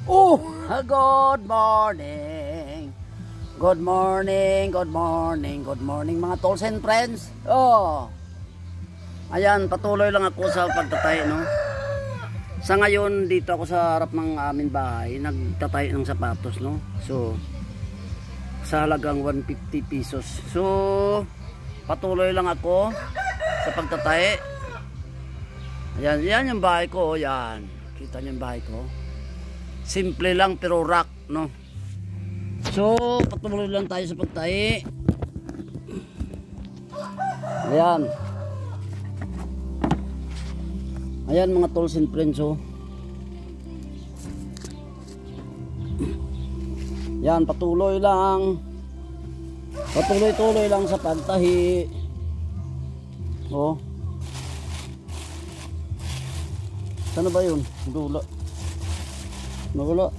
Oh, good morning. Good morning, good morning, good morning mga tolls and friends. Oh. Ayan, patuloy lang ako sa pagtatay, no. Sa ngayon dito ako sa harap ng aming bahay, nagtatay ng sapatos, no. So sa halagang 150 pesos. So patuloy lang ako sa pagtatay. Ayan, yan yung bahay ko, yan. Kita niyo yung bahay ko. Simple lang pero rock, no. So patuloy lang tayo sa pagtahi. Ayan. Ayan mga tolls and friends, oh. Yan, patuloy lang. Patuloy-tuloy lang sa pagtahi. Oh. Sana ba yun? Dula. Nawala.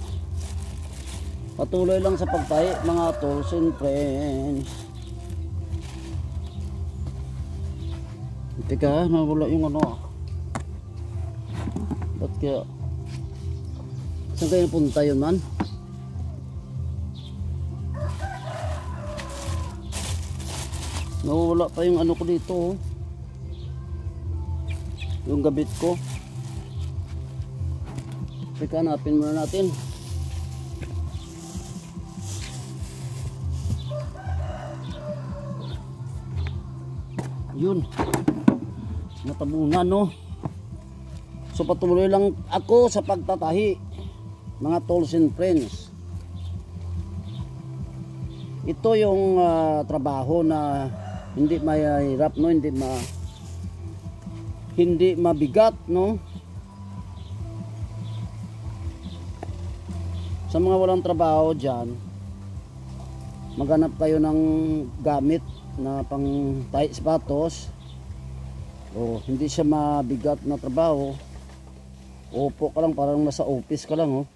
Patuloy lang sa pagtahi mga tolls and friends. Teka, nawala yung ano. Ba't kaya? Saan kayo napunta yun, man? Nawala pa yung ano ko dito, oh. Yung gabit ko. Teka, hanapin muna natin. Yun. Natabunan, no. So patuloy lang ako sa pagtatahi mga tolls and friends. Ito yung trabaho na hindi mahirap, no, hindi mabigat, no. Sa mga walang trabaho diyan, maghanap kayo ng gamit na pang tahi sapatos. O hindi siya mabigat na trabaho. Upo ka lang, parang nasa office ka lang, oh.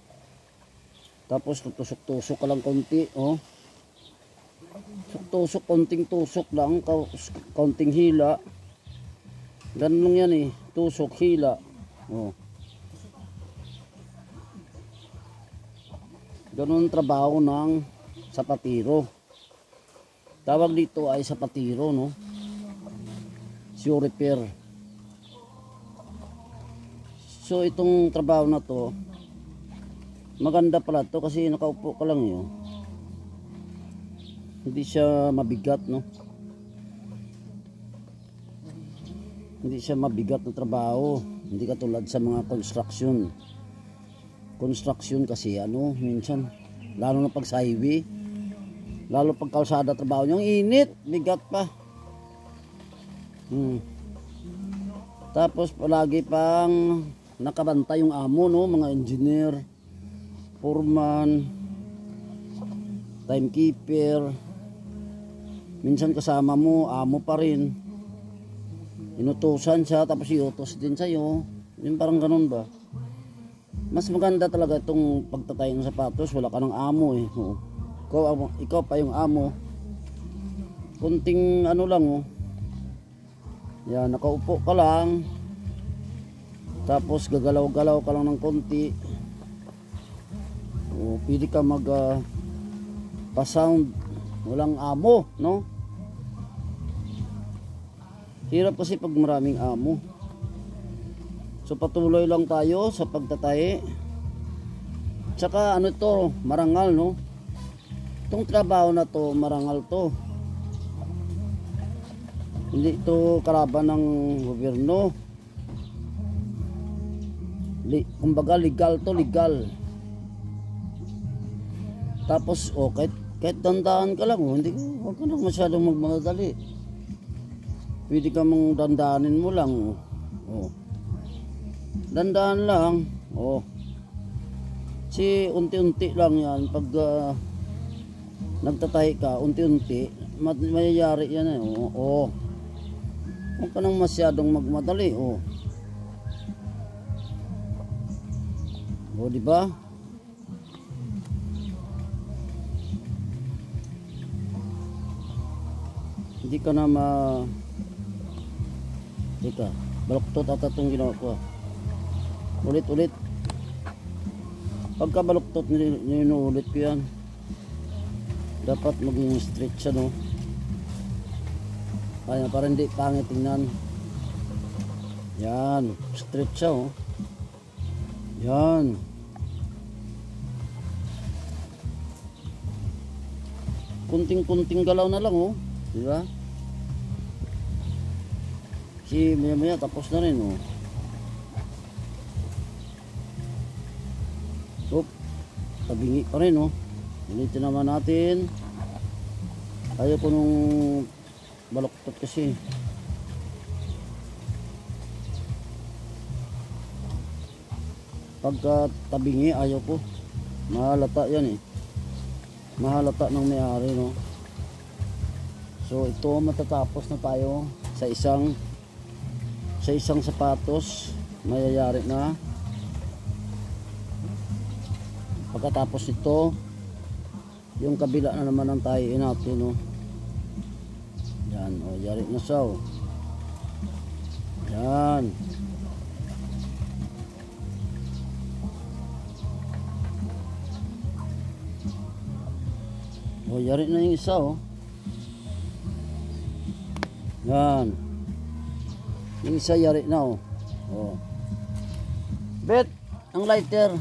Tapos tusok-tusok ka lang konti, oh. Tusok, konting tusok lang, konting hila. Ganun lang yan, eh. Tusok, hila. Oh. Ganun ang trabaho ng sapatiro. Tawag dito ay sapatiro, no. Shoe repair. So itong trabaho na to, maganda pala to kasi nakaupo ka lang yun. Hindi siya mabigat, no. Hindi siya mabigat na trabaho. Hindi katulad sa mga construction. Construction kasi ano, minsan lalo na pag sa highway, lalo pag kalsada trabaho niyo, ang init, bigat pa. Tapos palagi pang nakabantay yung amo, no, mga engineer, foreman, timekeeper. Minsan kasama mo, amo pa rin. Inutusan siya tapos iutos din sa'yo. Yung parang ganun ba? Mas maganda talaga itong pagtatay ng sapatos. Wala ka ng amo, eh. Ikaw pa yung amo. Kunting ano lang, oh. Yan, nakaupo ka lang. Tapos gagalaw-galaw ka lang ng konti. O, pili ka mag pa-sound. Walang amo, no? Hirap kasi pag maraming amo. So patuloy lang tayo sa pagtatahi. Tsaka ano to, marangal, no? Itong trabaho na to, marangal to. Hindi ito kalaban ng gobyerno. Kumbaga legal to, legal. Tapos kahit dandaan ka lang, oh, huwag ka na masyadong magmadali. Pwede ka mong dandaanin mo lang, oh. Dandaan lang, oh. Si unti-unti lang yan. Pag nagtatahi ka, unti-unti, mayayari yan, eh, oh. Huwag ka nang masyadong magmadali, oh. O, diba? Hindi ka na Teka, baloktot ata itong ginawa ko. Ulit-ulit. Pagka baluktot, ninuulit ko yan. Dapat maging straight siya, no? Kaya para hindi pangit tingnan. Yan, straight siya, oh. Yan. Kunting-kunting galaw na lang, oh. Diba? Kasi maya-maya tapos na rin, oh. Oop, tabingi pa rin, oh. Ulitin naman natin. Ayaw ko nung baluktot kasi. Pagka tabingi, ayaw ko. Mahalata yan, eh. Mahalata ng may-ari, no. So ito, matatapos na tayo sa isang sapatos. Mayayari na. Pagkatapos ito, yung kabila na naman ang tayoin natin, no. Yan, o, yari na siya, o. Yan. O, yari na yung isa, o. Yan. Yung isa yari na, o. O. Bet, ang lighter.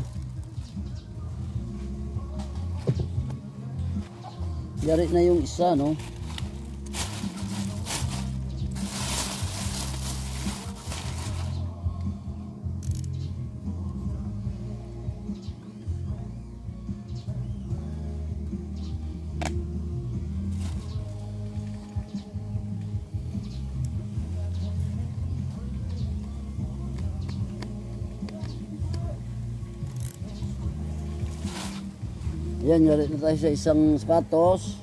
Yari na yung isa, no? Yan, yari na tayo sa isang sapatos.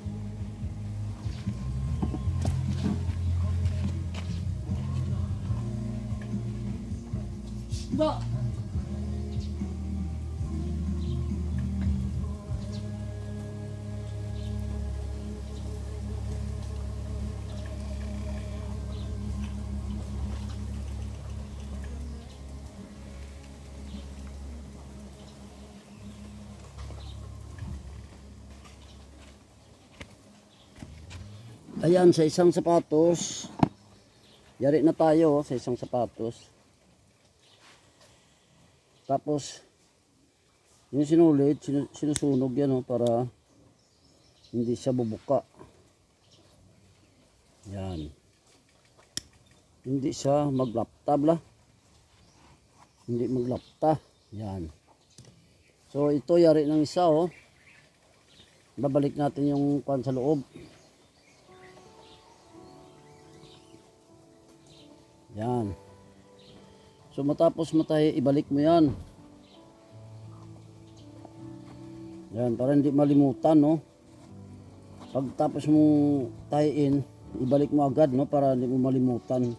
Ba! Ayan, sa isang sapatos. Yari na tayo, sa isang sapatos. Tapos yung sinulit, sinusunog yan, para hindi siya bubuka. Yan. Hindi siya maglaptab. Hindi maglapta. Yan. So ito yari ng isa, babalik natin yung pan sa loob. Yan. So matapos mo tayo, ibalik mo yan. Yan, para hindi malimutan, no. Pagtapos mo tayin, ibalik mo agad, no, para hindi mo malimutan.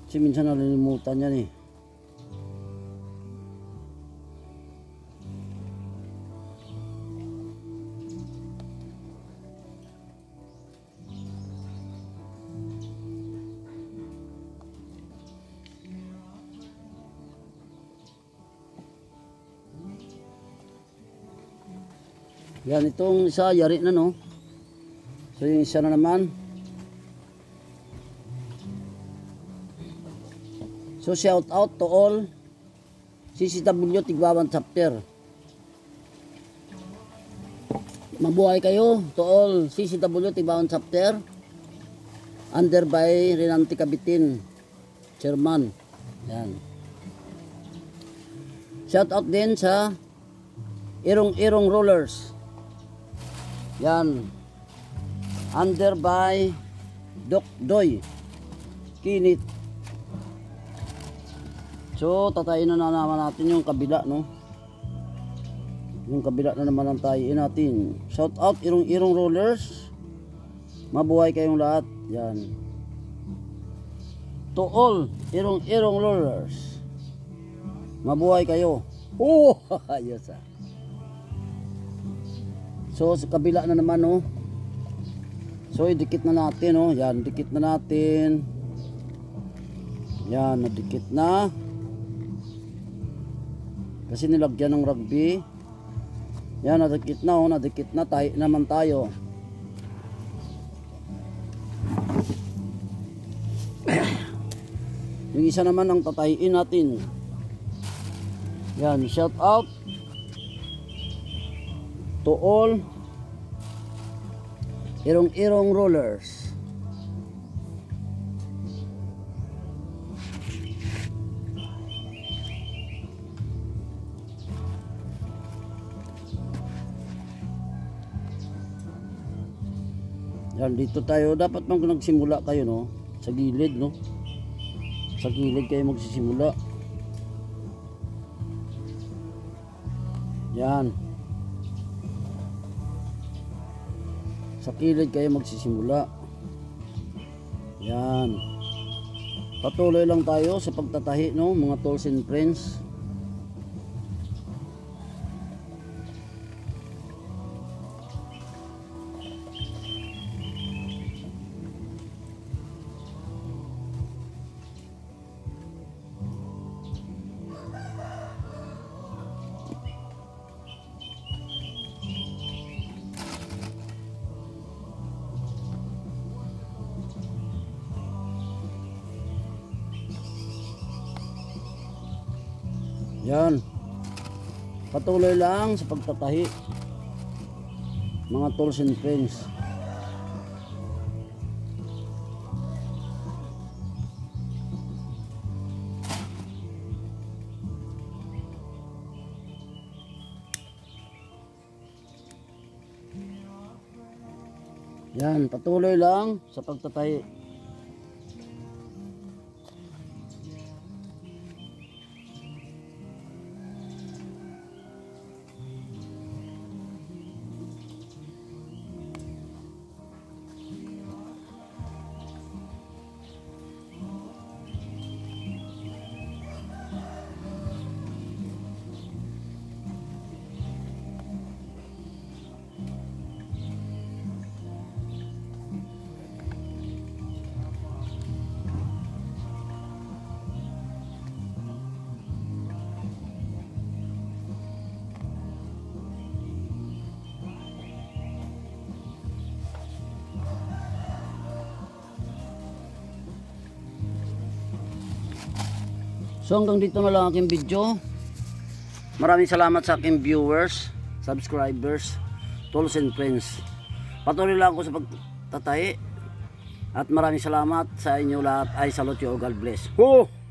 Kasi minsan nalilimutan yan, eh. Yan, itong isa yari na, no. So yung isa na naman. So shout out to all CCW Tigwawan chapter. Mabuhay kayo to all CCW Tigwawan chapter. Under by Renante Cabitin, Chairman. Yan. Shout out din sa Irong Rollers. Yan. Under by Doc Doy Kinit. So tatayin na naman natin yung kabila, no. Yung kabila na naman ang tayin natin. Shout out Irong Rollers. Mabuhay kayong lahat. Yan. To all Irong Rollers. Mabuhay kayo. Oh, yes, ah. So sa kabila na naman, no. So idikit na natin, no. Yan, dikit na natin. Yan, nadikit na. Kasi nilagyan ng rugby. Yan, nadikit na oh, nadikit na tayo naman tayo. Yung isa naman ang tatayin natin. Yan, shout out to all irong-irong rollers. Yan, dito tayo. Dapat mang nagsimula kayo, no? Sa gilid, no? Sa gilid kayo magsisimula. Yan. Sa gilid kayo magsisimula. Yan. Patuloy lang tayo sa pagtatahi, no? Mga tools and friends. Yan. Patuloy lang sa pagtatahi. Mga tools and friends. Yan, patuloy lang sa pagtatahi. So hanggang dito na lang aking video. Maraming salamat sa aking viewers, subscribers, tools and friends. Patuloy lang ako sa pagtatahi. At maraming salamat sa inyo lahat. I salute you. God bless. Oh!